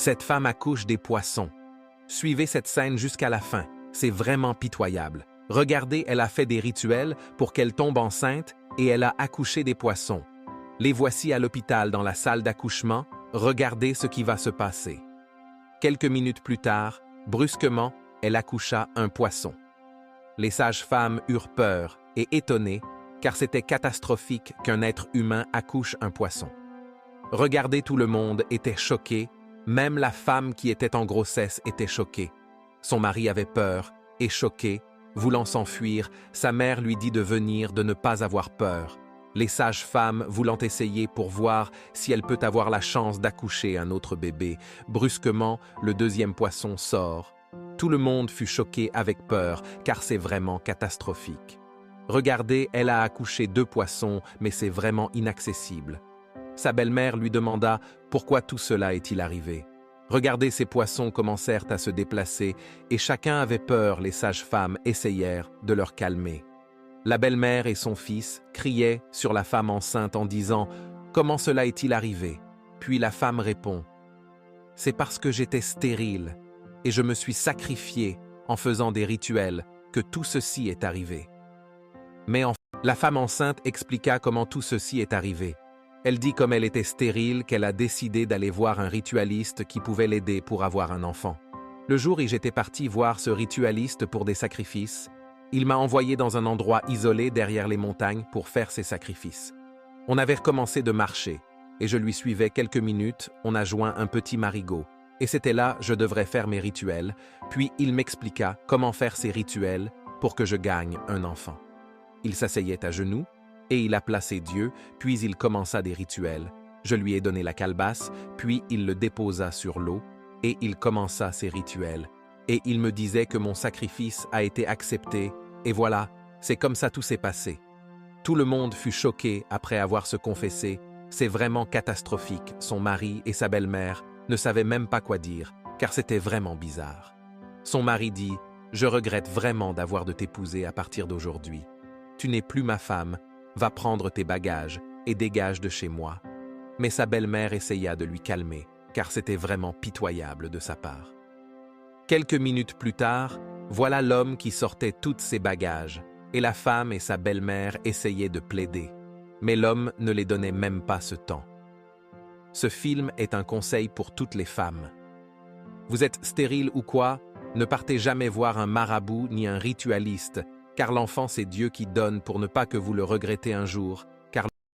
Cette femme accouche des poissons. Suivez cette scène jusqu'à la fin, c'est vraiment pitoyable. Regardez, elle a fait des rituels pour qu'elle tombe enceinte et elle a accouché des poissons. Les voici à l'hôpital dans la salle d'accouchement, regardez ce qui va se passer. Quelques minutes plus tard, brusquement, elle accoucha un poisson. Les sages-femmes eurent peur et étonnées, car c'était catastrophique qu'un être humain accouche un poisson. Regardez, tout le monde était choqué, même la femme qui était en grossesse était choquée. Son mari avait peur et choqué, voulant s'enfuir, sa mère lui dit de venir, de ne pas avoir peur. Les sages-femmes voulant essayer pour voir si elle peut avoir la chance d'accoucher un autre bébé. Brusquement, le deuxième poisson sort. Tout le monde fut choqué avec peur, car c'est vraiment catastrophique. Regardez, elle a accouché 2 poissons, mais c'est vraiment inaccessible. Sa belle-mère lui demanda pourquoi tout cela est-il arrivé. Regardez, ces poissons commencèrent à se déplacer et chacun avait peur. Les sages-femmes essayèrent de leur calmer. La belle-mère et son fils criaient sur la femme enceinte en disant « Comment cela est-il arrivé ?» Puis la femme répond « C'est parce que j'étais stérile et je me suis sacrifiée en faisant des rituels que tout ceci est arrivé. » Mais enfin, la femme enceinte expliqua comment tout ceci est arrivé. Elle dit comme elle était stérile qu'elle a décidé d'aller voir un ritualiste qui pouvait l'aider pour avoir un enfant. Le jour où j'étais partie voir ce ritualiste pour des sacrifices, il m'a envoyé dans un endroit isolé derrière les montagnes pour faire ses sacrifices. On avait recommencé de marcher, et je lui suivais quelques minutes, on a joint un petit marigot. Et c'était là, je devrais faire mes rituels, puis il m'expliqua comment faire ces rituels pour que je gagne un enfant. Il s'asseyait à genoux, et il a placé Dieu, puis il commença des rituels. Je lui ai donné la calebasse, puis il le déposa sur l'eau, et il commença ses rituels. Et il me disait que mon sacrifice a été accepté, et voilà, c'est comme ça tout s'est passé. Tout le monde fut choqué après avoir se confessé. C'est vraiment catastrophique. Son mari et sa belle-mère ne savaient même pas quoi dire, car c'était vraiment bizarre. Son mari dit « Je regrette vraiment d'avoir de t'épouser à partir d'aujourd'hui. Tu n'es plus ma femme, va prendre tes bagages et dégage de chez moi. » Mais sa belle-mère essaya de lui calmer, car c'était vraiment pitoyable de sa part. Quelques minutes plus tard, voilà l'homme qui sortait tous ses bagages, et la femme et sa belle-mère essayaient de plaider. Mais l'homme ne les donnait même pas ce temps. Ce film est un conseil pour toutes les femmes. Vous êtes stérile ou quoi? Ne partez jamais voir un marabout ni un ritualiste, car l'enfant c'est Dieu qui donne pour ne pas que vous le regrettez un jour.